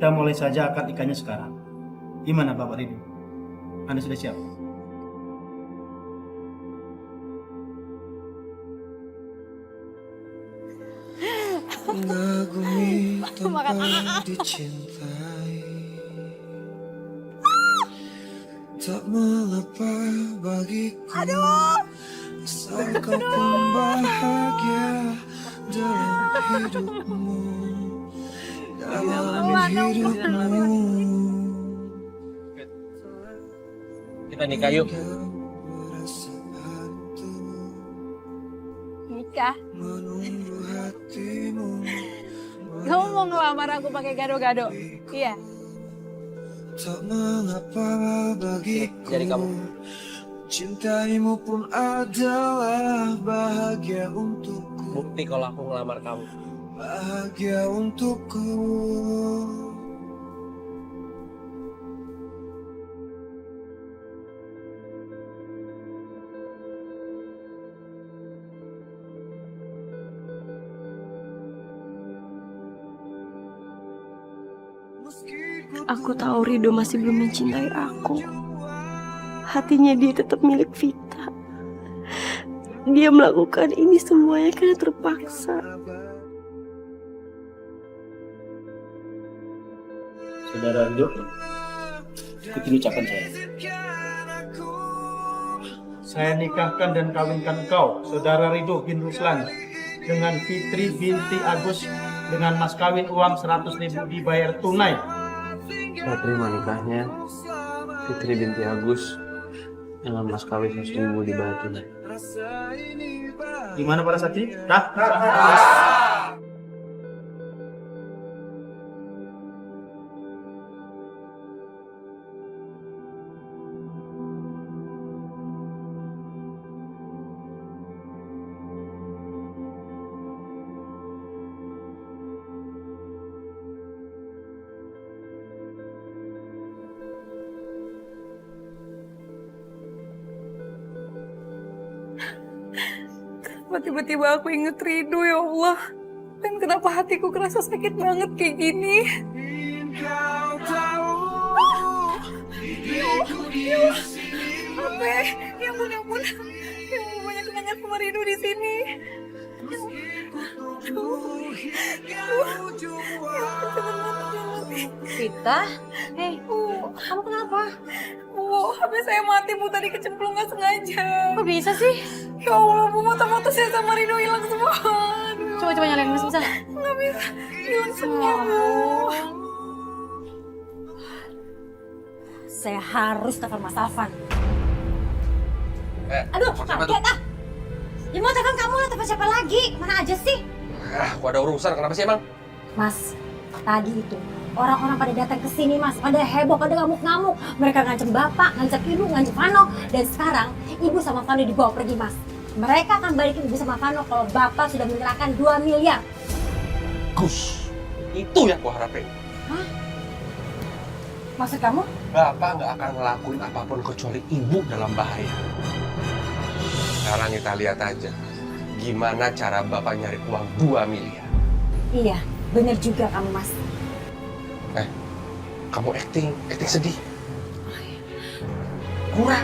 kita mulai saja akad nikahnya sekarang. Gimana Bapak Ridho? Anda sudah siap? Mengagumi tanpa dicintai, tak mengapa bagiku. Asal kau pun bahagia dalam hidupmu, dalam hidupmu. Kita nikah yuk. Nikah? Menunggu hatimu. Kamu mau ngelamar aku pakai gado-gado? Iya. Tak mengapa bagiku. Jadi kamu. Cintaimu pun adalah bahagia untukku. Bukti kalau aku ngelamar kamu. Bahagia untukku. Aku tahu Ridho masih belum mencintai aku. Hatinya dia tetap milik Vita. Dia melakukan ini semuanya karena terpaksa. Saudara Ridho, ikuti ucapan saya. Saya nikahkan dan kawinkan engkau, Saudara Ridho bin Ruslan, dengan Fitri binti Agus dengan mas kawin uang 100.000 dibayar tunai. Saya terima nikahnya Fitri binti Agus dengan mas kawin 100.000 dibayar tunai. Gimana para saksi? Dah? Tiba-tiba aku inget Ridho, ya Allah. Dan kenapa hatiku kerasa sakit banget kayak gini? Apa? Ya ampun, ya ampun. Ya ampun, banyak nanya sama Ridho di sini. Vita, hei, kamu kenapa? Bu, HP saya mati, Bu. Tadi kecemplung nggak sengaja. Kok bisa sih? Ya Allah, Bu. Foto-foto saya sama Ridho hilang semua. Aduh. Coba nyalain bisa. Nggak bisa. Hilang semua, Bu. Saya harus telepon Mas Alvan. Aduh, siapa kaget ah. Ya mau telepon kamu lah, telepon siapa lagi? Mana aja sih? Aku ada urusan, kenapa sih emang? Mas, tadi itu orang-orang pada datang ke sini, Mas. Pada heboh, pada ngamuk-ngamuk. Mereka ngancam Bapak, ngancam Ibu, ngancam Vano. Dan sekarang Ibu sama Vano dibawa pergi, Mas. Mereka akan balikin Ibu sama Vano kalau Bapak sudah menyerahkan 2 miliar. Gus, itu yang aku harapin. Hah? Maksud kamu? Bapak nggak akan ngelakuin apapun kecuali ibu dalam bahaya. Sekarang kita lihat aja, gimana cara Bapak nyari uang 2 miliar. Iya, bener juga kamu, Mas. Kamu acting sedih. Kurang.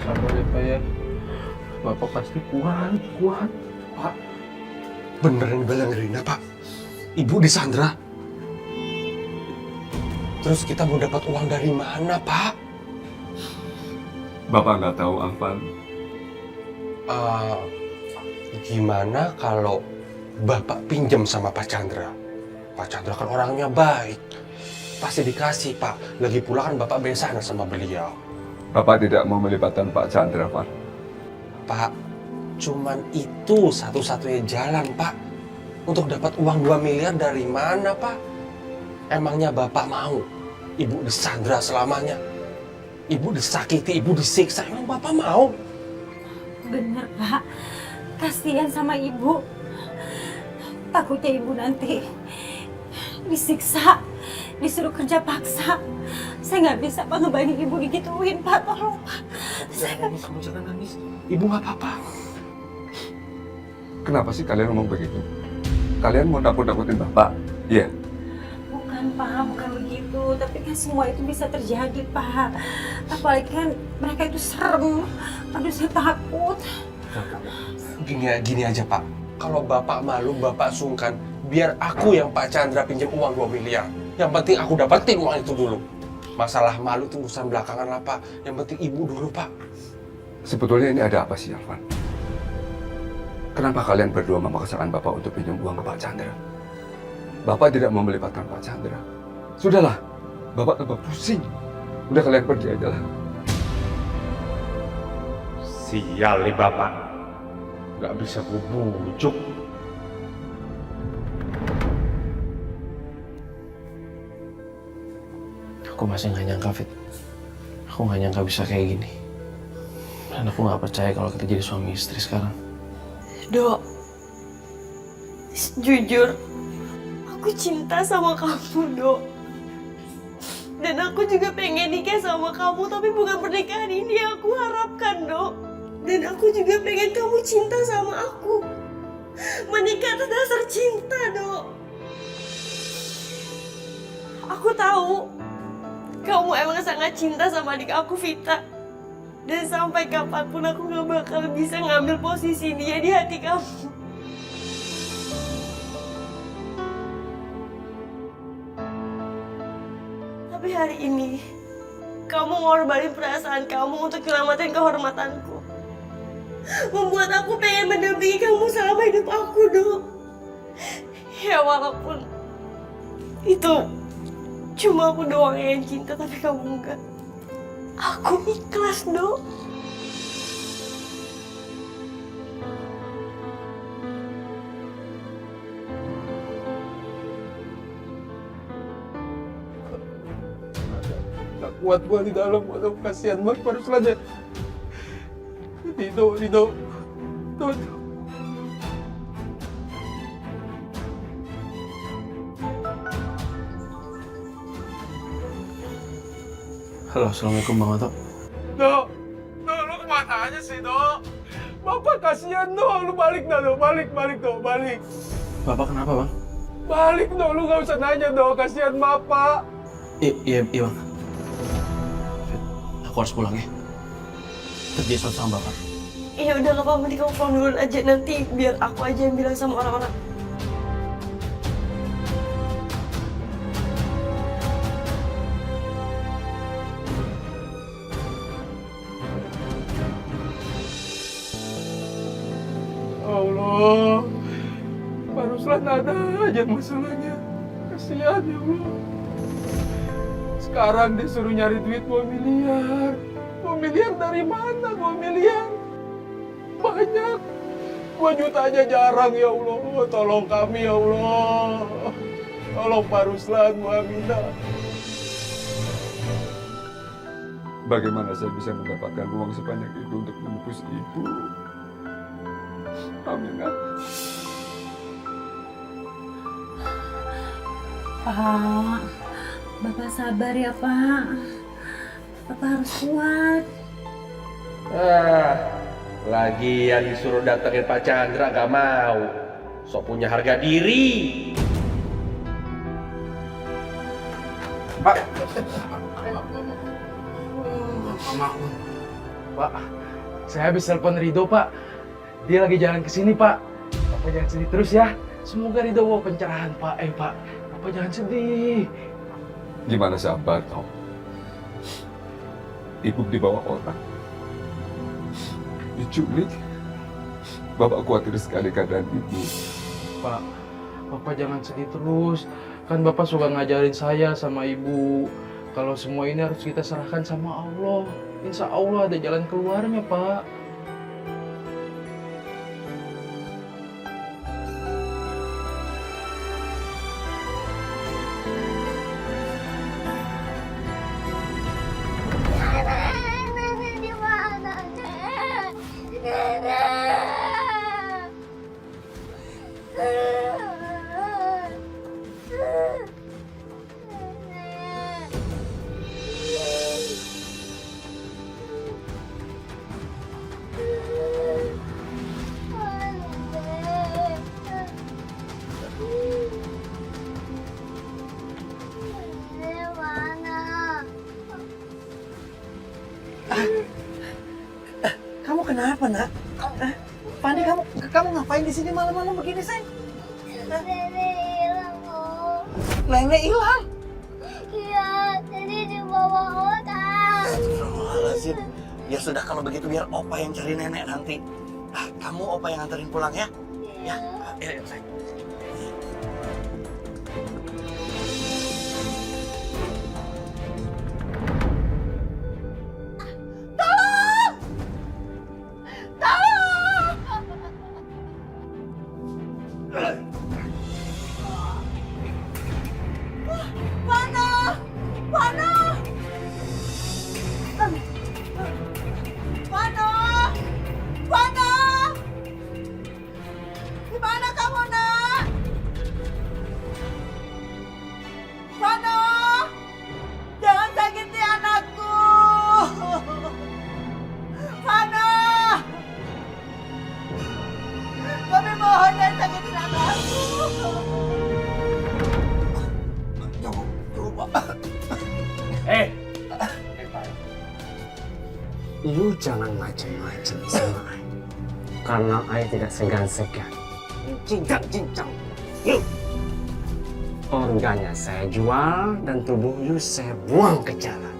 Sabar ya Pak ya. Bapak pasti kuat. Pak, beneran bilang Rina, Pak. Ibu disandra. Terus kita mau dapat uang dari mana, Pak? Bapak nggak tahu, Alvan. Gimana kalau Bapak pinjam sama Pak Chandra? Pak Chandra kan orangnya baik. Pasti dikasih, Pak. Lagi pula kan Bapak besanan sama beliau. Bapak tidak mau melibatkan Pak Chandra, Pak. Pak, cuman itu satu-satunya jalan, Pak. Untuk dapat uang 2 miliar dari mana, Pak? Emangnya Bapak mau Ibu disandra selamanya? Ibu disakiti, Ibu disiksa. Emang Bapak mau? Bener, Pak. Kasihan sama Ibu. Takutnya Ibu nanti disiksa, disuruh kerja paksa. Saya nggak bisa, Pak, ngebayangin Ibu digituin, Pak. Tolong, Pak. Kamu jangan nangis. Ibu nggak apa-apa. Kenapa sih kalian ngomong begitu? kalian mau nakut-nakutin Bapak? Iya. Bukan Pak, bukan begitu. Tapi kan semua itu bisa terjadi Pak. Apalagi kan mereka itu serem. Aduh saya takut. Gini aja Pak, kalau Bapak malu, Bapak sungkan, biar aku yang Pak Chandra pinjam uang 2 miliar. Yang penting aku dapetin uang itu dulu. Masalah malu itu urusan belakangan lah Pak. Yang penting Ibu dulu Pak. Sebetulnya ini ada apa sih, Alvan? Kenapa kalian berdua memaksakan Bapak untuk pinjam uang ke Pak Chandra? Bapak tidak mau melibatkan Pak Chandra. Sudahlah, Bapak tambah pusing. Udah kalian pergi aja lah. Sial nih Bapak, nggak bisa gue bujuk. Aku masih nggak nyangka, Fit. Aku nggak nyangka bisa kayak gini. Dan aku nggak percaya kalau kita jadi suami istri sekarang. Dok, jujur, aku cinta sama kamu, Dok. Dan aku juga pengen nikah sama kamu, tapi bukan pernikahan ini yang aku harapkan, Dok. Dan aku juga pengen kamu cinta sama aku. Menikah itu dasar cinta, Dok. Aku tahu kamu emang sangat cinta sama adik aku, Vita. Dan sampai kapanpun aku gak bakal bisa ngambil posisi dia di hati kamu. Tapi hari ini, kamu ngorbanin perasaan kamu untuk nyelamatin kehormatanku. Membuat aku pengen mendampingi kamu selama hidup aku, Dok. Ya walaupun itu cuma aku doang yang cinta, tapi kamu enggak. Aku ikhlas, Dok. Gak kuat gua di dalam, waduh kasihan banget Pak Ruslan ya. Dino. Halo, assalamualaikum Bang Oto. Dok, lu kemana aja sih, Dok? Bapak kasihan, Dok. Lu balik, Dok. Balik, Dok. Balik. Bapak kenapa, Bang? Balik, Dok. Lu gak usah nanya, Dok. Kasihan Bapak. Iya, Bang. Fit, aku harus pulang ya. Terjadi sesuatu sama Bapak. Ya udah gak apa-apa, nanti kamu pulang dulu aja. Nanti biar aku aja yang bilang sama orang-orang. Allah, Pak Ruslan ada aja masalahnya. Kasihan ya Allah. Sekarang disuruh nyari duit 2 miliar. 2 miliar dari mana 2 miliar? Banyak. 2 juta aja jarang ya Allah. Tolong kami ya Allah. Tolong Pak Ruslan, Bu Aminah. Bagaimana saya bisa mendapatkan uang sebanyak itu untuk membungkus Ibu? Aminah. Pak, Bapak sabar ya Pak. Bapak harus kuat. Lagian disuruh datengin Pak Chandra gak mau. Sok punya harga diri. Pak. Pak, saya habis telepon Rido, Pak. Dia lagi jalan ke sini, Pak. Bapak jangan sedih terus ya. Semoga Rido bawa pencerahan, Pak. Pak, Bapak jangan sedih. Gimana sabar, Tom? Ibu dibawa orang. Diculik. Bapak khawatir sekali keadaan Ibu. Pak, Bapak jangan sedih terus. Kan Bapak suka ngajarin saya sama Ibu. Kalau semua ini harus kita serahkan sama Allah. Insya Allah ada jalan keluarnya, Pak. kenapa, Nak? Fani, kamu ngapain di sini malam-malam begini, sayang? Nenek hilang, Om. Nenek hilang. Iya, tadi dibawa orang. Astagfirullahaladzim. Ya sudah, kalau begitu biar Opa yang cari nenek nanti. Kamu Opa yang anterin pulang ya? Ya, ya, sayang. You jangan macam-macam sama Ai. Karena Ai tidak segan-segan cincang-cincang you. Organnya saya jual dan tubuh you saya buang ke jalan.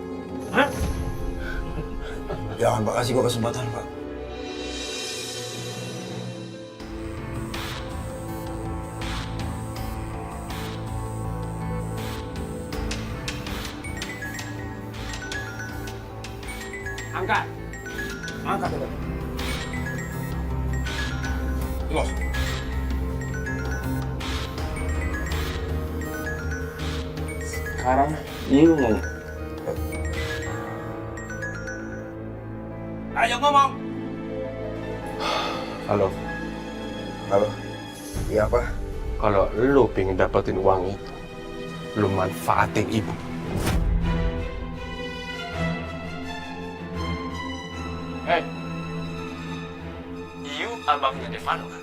Hah? Jangan, Pak, kasih gua kesempatan, Pak. Angkat. Angkat itu. Loh. Sekarang you ngomong. Ayo ngomong. Halo. Halo. Iya, Pak. Kalau lu pengen dapetin uang itu, lu manfaatin ibu. You abangnya Devano kan?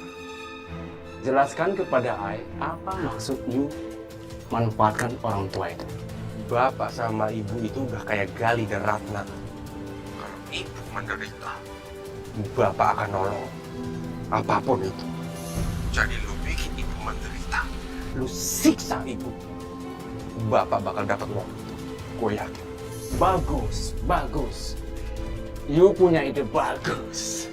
Jelaskan kepada Ai apa maksud you manfaatkan orang tua itu. Bapak sama ibu itu udah kayak Gali dan Ratna. Kalau ibu menderita, bapak akan nolong. Apapun itu. Jadi lu bikin ibu menderita. Lu siksa ibu. Bapak bakal dapat uang itu. Gue yakin. Bagus, bagus. You punya ide bagus.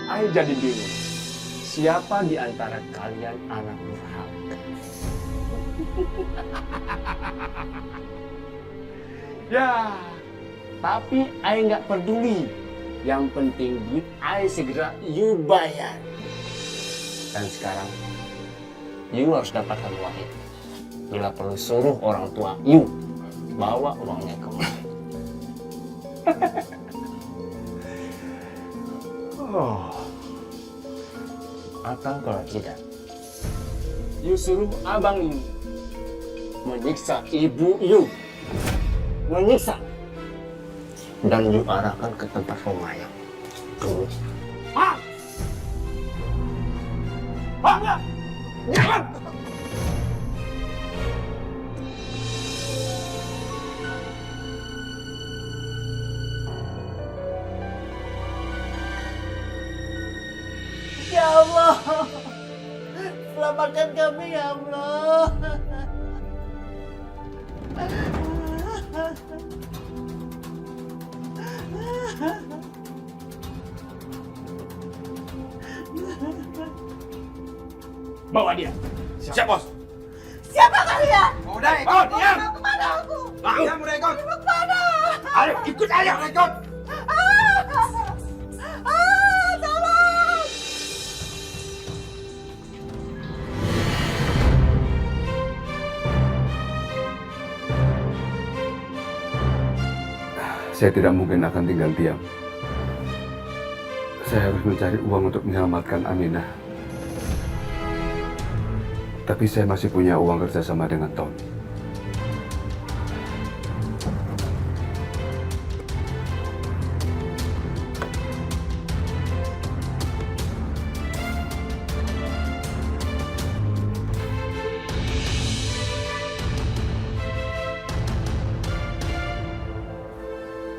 Ai jadi bingung. Siapa di antara kalian anak durhaka? Ya, tapi Ai nggak peduli. Yang penting duit Ai segera you bayar. Dan sekarang, you harus dapatkan uang itu. Bila perlu suruh orang tua you bawa uangnya kemari. Oh. Atau kalau tidak, you suruh abang you menyiksa ibu you. Menyiksa. Dan you arahkan ke tempat pemayang. Tunggu. Ah! Bangga! Jangan! Ya Allah, selamatkan kami ya Allah. Bawa dia. Siap, Bos. Siapa kalian? Udah ikut, Mau diam. kemana aku? Diam, udah ikut. Mau kemana? Ayo, ikut aja, udah ikut. Tolong! Saya tidak mungkin akan tinggal diam. Saya harus mencari uang untuk menyelamatkan Aminah. Tapi saya masih punya uang kerjasama dengan Tom.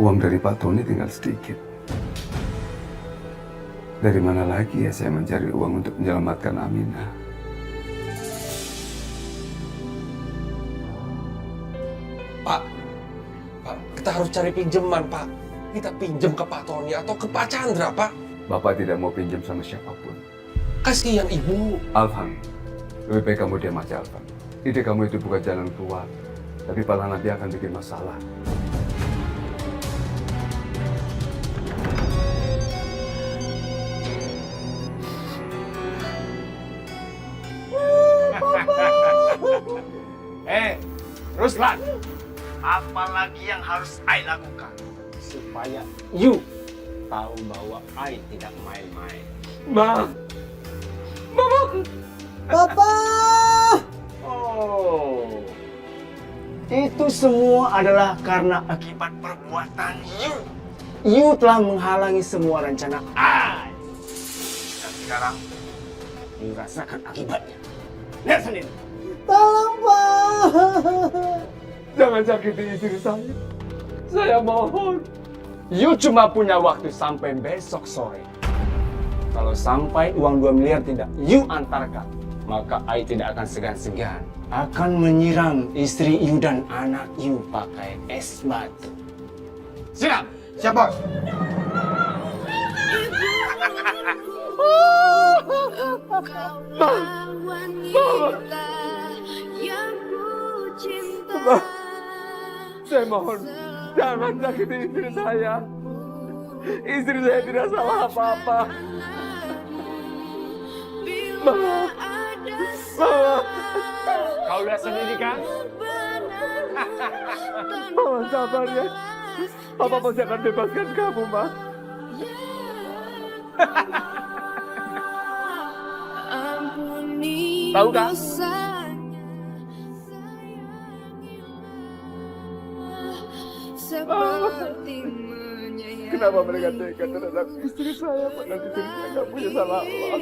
uang dari Pak Tony tinggal sedikit. Dari mana lagi ya saya mencari uang untuk menyelamatkan Aminah? Pak, kita harus cari pinjaman, Pak. Kita pinjam ke Pak Tony atau ke Pak Chandra, Pak. Bapak tidak mau pinjam sama siapapun. Kasihan Ibu. Alvan, lebih baik kamu diam aja, Alvan. Ide kamu itu bukan jalan keluar, tapi malah nanti akan bikin masalah. Ruslan, apa lagi yang harus I lakukan supaya you tahu bahwa I tidak main-main? Mama! Papa! Oh, itu semua adalah karena akibat perbuatan you. You telah menghalangi semua rencana I. Dan sekarang, you rasakan akibatnya. Lihat sendiri. Tolong, Pak! Jangan sakiti istri saya. Saya mohon. You cuma punya waktu sampai besok sore. Kalau sampai uang 2 miliar tidak you antarkan, maka I tidak akan segan-segan akan menyiram istri you dan anak you pakai es batu. Siap? Siap, Bos. Saya mohon, jangan sakiti istri saya. Istri saya tidak salah apa-apa. Mama. Kau lihat sendiri kan? Mama sabar ya. Papa pasti akan bebaskan kamu, Ma. Tahu kan? Kenapa mereka tega terhadap istri saya padahal istri saya nggak punya salah apa?